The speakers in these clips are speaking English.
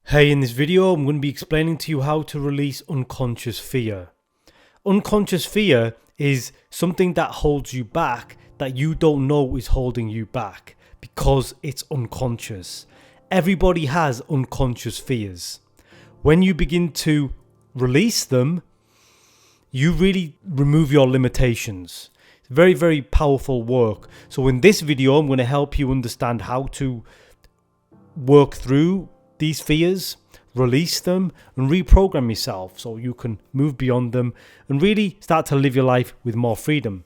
Hey, in this video, I'm going to be explaining to you how to release unconscious fear. Unconscious fear is something that holds you back that you don't know is holding you back because it's unconscious. Everybody has unconscious fears. When you begin to release them, you really remove your limitations. It's very, very powerful work. So in this video, I'm going to help you understand how to work through these fears, release them, and reprogram yourself so you can move beyond them and really start to live your life with more freedom.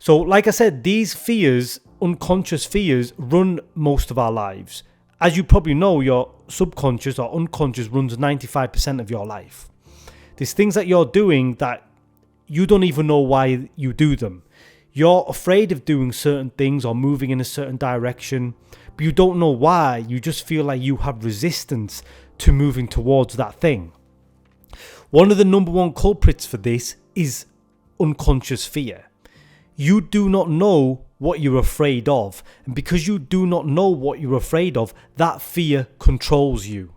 So like I said, these fears, unconscious fears, run most of our lives. As you probably know, your subconscious or unconscious runs 95% of your life. There's things that you're doing that you don't even know why you do them. You're afraid of doing certain things or moving in a certain direction, but you don't know why. You just feel like you have resistance to moving towards that thing. One of the number one culprits for this is unconscious fear. You do not know what you're afraid of, and because you do not know what you're afraid of, that fear controls you.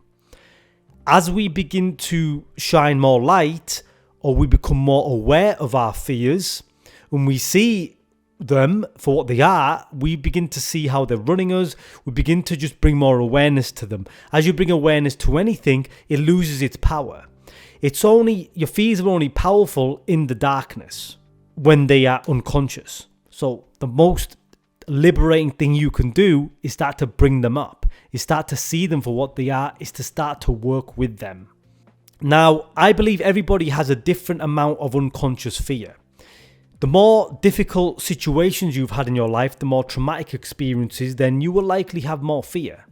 As we begin to shine more light, or we become more aware of our fears, when we see them for what they are, we begin to see how they're running us. We begin to just bring more awareness to them. As you bring awareness to anything, it loses its power. Your fears are only powerful in the darkness when they are unconscious. So the most liberating thing you can do is start to bring them up, is start to see them for what they are, is to start to work with them. Now, I believe everybody has a different amount of unconscious fear. The more difficult situations you've had in your life, the more traumatic experiences, then you will likely have more fear.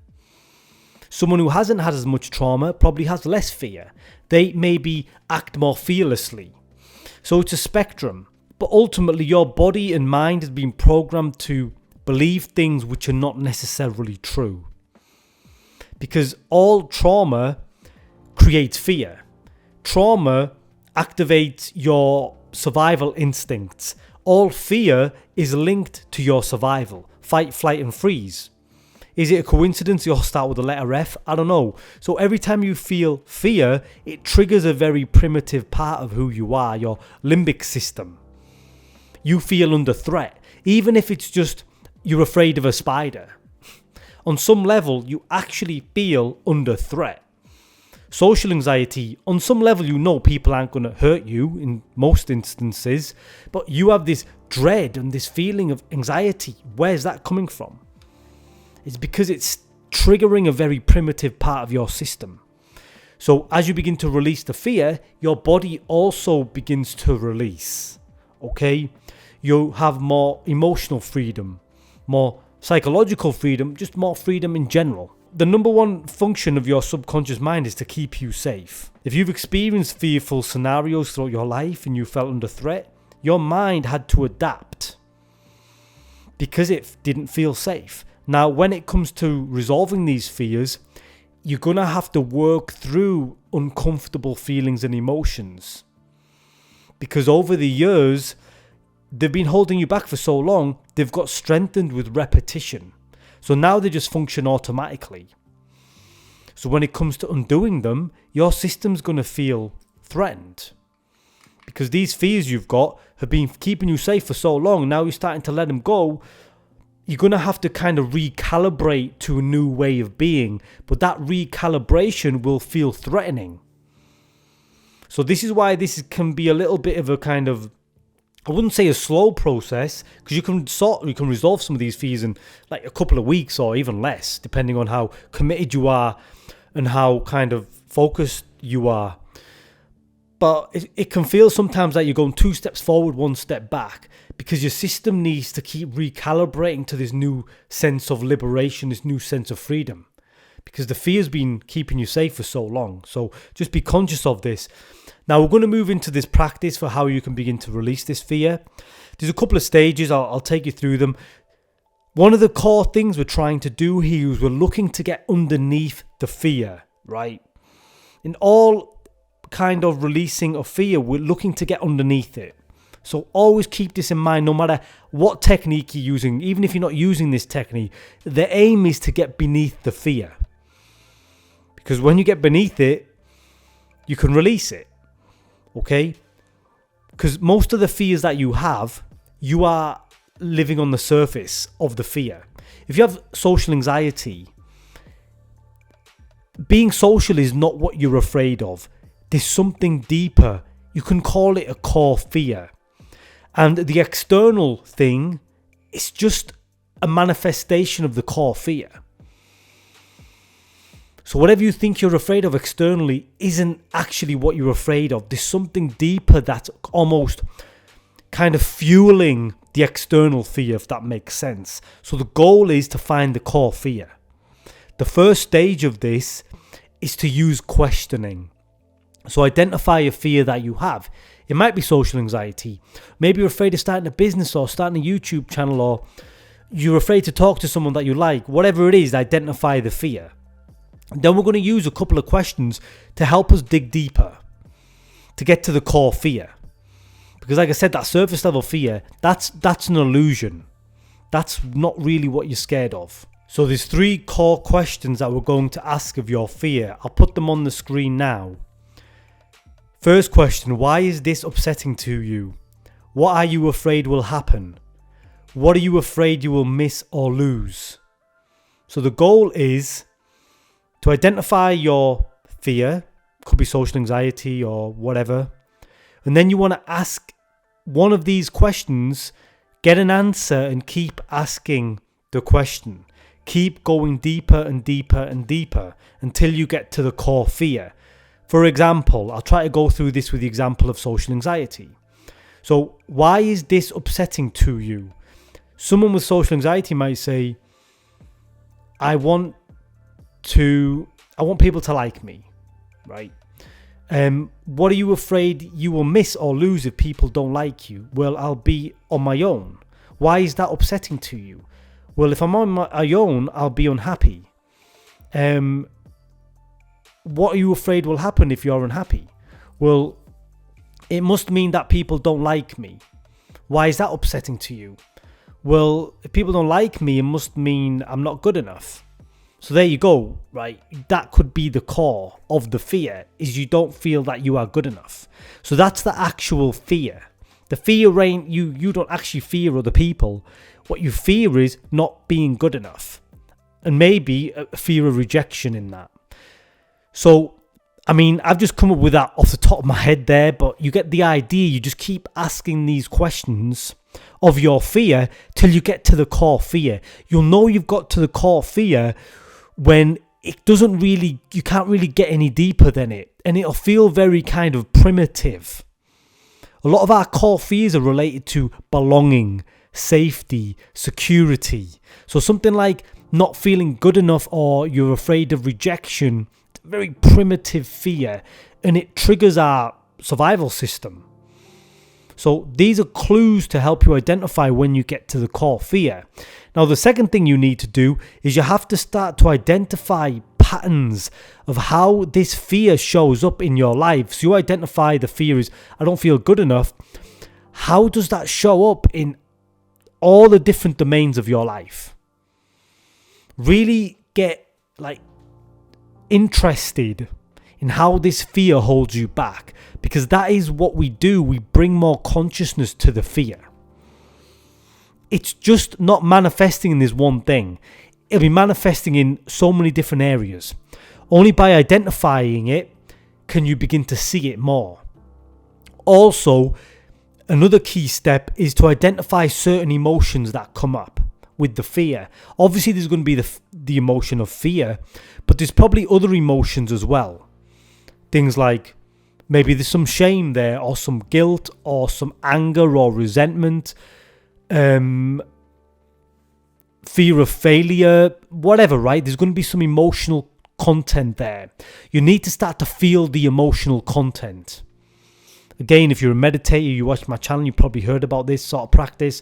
Someone who hasn't had as much trauma probably has less fear. They maybe act more fearlessly. So it's a spectrum. But ultimately, your body and mind has been programmed to believe things which are not necessarily true. Because all trauma creates fear. Trauma activates your survival instincts. All fear is linked to your survival. Fight, flight, and freeze. Is it a coincidence you all start with the letter F? I don't know. So every time you feel fear, it triggers a very primitive part of who you are, your limbic system. You feel under threat, even if it's just you're afraid of a spider. On some level, you actually feel under threat. Social anxiety, on some level, you know people aren't going to hurt you in most instances, but you have this dread and this feeling of anxiety. Where's that coming from? It's because it's triggering a very primitive part of your system. So as you begin to release the fear, your body also begins to release. Okay? You have more emotional freedom, more psychological freedom, just more freedom in general. The number one function of your subconscious mind is to keep you safe. If you've experienced fearful scenarios throughout your life and you felt under threat, your mind had to adapt because it didn't feel safe. Now, when it comes to resolving these fears, you're going to have to work through uncomfortable feelings and emotions. Because over the years, they've been holding you back for so long, they've got strengthened with repetition. So now they just function automatically. So when it comes to undoing them, your system's going to feel threatened. Because these fears you've got have been keeping you safe for so long, now you're starting to let them go. You're going to have to kind of recalibrate to a new way of being. But that recalibration will feel threatening. So this is why this can be a little bit of a kind of, I wouldn't say a slow process, because you can resolve some of these fears in like a couple of weeks or even less, depending on how committed you are and how kind of focused you are. But it can feel sometimes like you're going 2 steps forward, 1 step back, because your system needs to keep recalibrating to this new sense of liberation, this new sense of freedom, because the fear's been keeping you safe for so long. So just be conscious of this. Now we're going to move into this practice for how you can begin to release this fear. There's a couple of stages. I'll take you through them. One of the core things we're trying to do here is we're looking to get underneath the fear, right? In all kind of releasing of fear, we're looking to get underneath it. So always keep this in mind, no matter what technique you're using, even if you're not using this technique, the aim is to get beneath the fear. Because when you get beneath it, you can release it. Okay? Because most of the fears that you have, you are living on the surface of the fear. If you have social anxiety, being social is not what you're afraid of. There's something deeper. You can call it a core fear. And the external thing is just a manifestation of the core fear. So whatever you think you're afraid of externally isn't actually what you're afraid of. There's something deeper that's almost kind of fueling the external fear, if that makes sense. So the goal is to find the core fear. The first stage of this is to use questioning. So identify a fear that you have. It might be social anxiety. Maybe you're afraid of starting a business or starting a YouTube channel, or you're afraid to talk to someone that you like. Whatever it is, identify the fear. Then we're going to use a couple of questions to help us dig deeper, to get to the core fear. Because like I said, that surface level fear, that's an illusion. That's not really what you're scared of. So there's 3 core questions that we're going to ask of your fear. I'll put them on the screen now. First question, why is this upsetting to you? What are you afraid will happen? What are you afraid you will miss or lose? So the goal is to identify your fear, could be social anxiety or whatever, and then you want to ask one of these questions, get an answer, and keep asking the question. Keep going deeper and deeper and deeper until you get to the core fear. For example, I'll try to go through this with the example of social anxiety. So why is this upsetting to you? Someone with social anxiety might say, I want people to like me, right? What are you afraid you will miss or lose if people don't like you? Well, I'll be on my own. Why is that upsetting to you? Well, if I'm on my own, I'll be unhappy. What are you afraid will happen if you're unhappy? Well, it must mean that people don't like me. Why is that upsetting to you? Well, if people don't like me, it must mean I'm not good enough. So there you go, right? That could be the core of the fear, is you don't feel that you are good enough. So that's the actual fear. The fear ain't you don't actually fear other people. What you fear is not being good enough. And maybe a fear of rejection in that. So, I mean, I've just come up with that off the top of my head there, but you get the idea. You just keep asking these questions of your fear till you get to the core fear. You'll know you've got to the core fear when you can't really get any deeper than it, and it'll feel very kind of primitive. A lot of our core fears are related to belonging, safety, security. So something like not feeling good enough, or you're afraid of rejection, it's a very primitive fear, and it triggers our survival system. So these are clues to help you identify when you get to the core fear. Now, the second thing you need to do is you have to start to identify patterns of how this fear shows up in your life. So you identify the fear is, I don't feel good enough. How does that show up in all the different domains of your life? Really get interested in how this fear holds you back, because that is what we do. We bring more consciousness to the fear. It's just not manifesting in this one thing. It'll be manifesting in so many different areas. Only by identifying it can you begin to see it more. Also, another key step is to identify certain emotions that come up with the fear. Obviously, there's going to be the emotion of fear, but there's probably other emotions as well. Things like maybe there's some shame there, or some guilt, or some anger or resentment, fear of failure, whatever, right? There's going to be some emotional content there. You need to start to feel the emotional content. Again, if you're a meditator, you watch my channel, you probably heard about this sort of practice.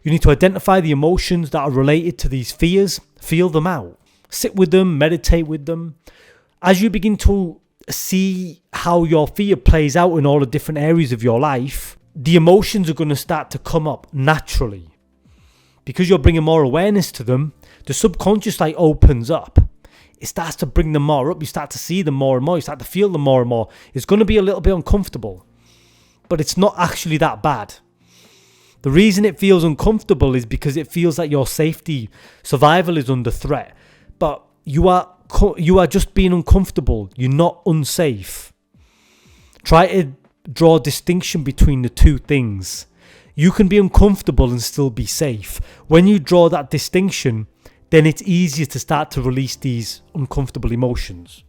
You need to identify the emotions that are related to these fears, feel them out, sit with them, meditate with them. As you begin to see how your fear plays out in all the different areas of your life, the emotions are going to start to come up naturally. Because you're bringing more awareness to them, the subconscious opens up. it starts to bring them more up. You start to see them more and more. You start to feel them more and more. It's going to be a little bit uncomfortable, but it's not actually that bad. The reason it feels uncomfortable is because it feels like your survival is under threat. But you are just being uncomfortable. You're not unsafe. Try to draw a distinction between the two things. You can be uncomfortable and still be safe. When you draw that distinction, then it's easier to start to release these uncomfortable emotions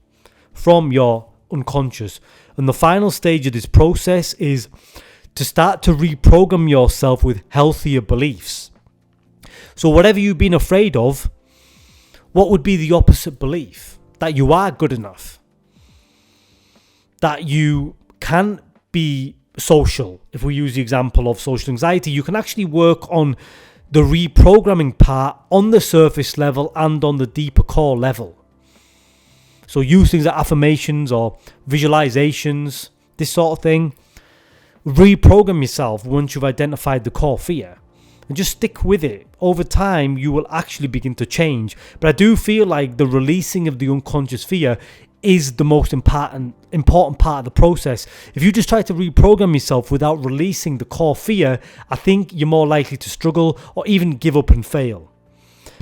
from your unconscious. And the final stage of this process is to start to reprogram yourself with healthier beliefs. So whatever you've been afraid of, what would be the opposite belief? That you are good enough. That you can be social. If we use the example of social anxiety, you can actually work on the reprogramming part on the surface level and on the deeper core level. So use things like affirmations or visualizations, this sort of thing. Reprogram yourself once you've identified the core fear and just stick with it. Over time, you will actually begin to change. But I do feel like the releasing of the unconscious fear is the most important part of the process. If you just try to reprogram yourself without releasing the core fear, I think you're more likely to struggle or even give up and fail.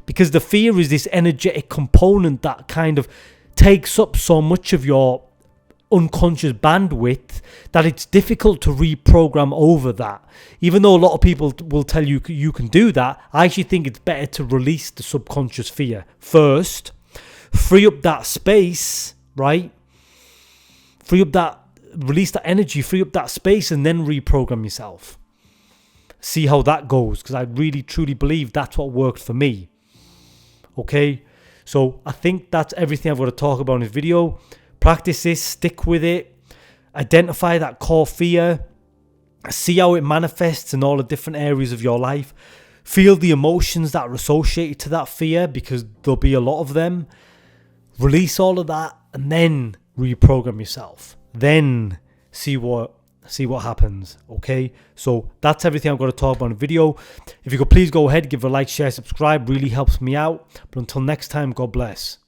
Because the fear is this energetic component that kind of takes up so much of your unconscious bandwidth that it's difficult to reprogram over that. Even though a lot of people will tell you you can do that, I actually think it's better to release the subconscious fear first, free up that space, right? Release that energy, free up that space, and then reprogram yourself. See how that goes, because I really truly believe that's what worked for me. Okay, so I think that's everything I've got to talk about in this video. Practice this, stick with it, identify that core fear, see how it manifests in all the different areas of your life. Feel the emotions that are associated to that fear, because there'll be a lot of them. Release all of that and then reprogram yourself. Then see what happens. Okay, so that's everything I've got to talk about in the video. If you could please go ahead, give a like, share, subscribe, really helps me out. But until next time, God bless.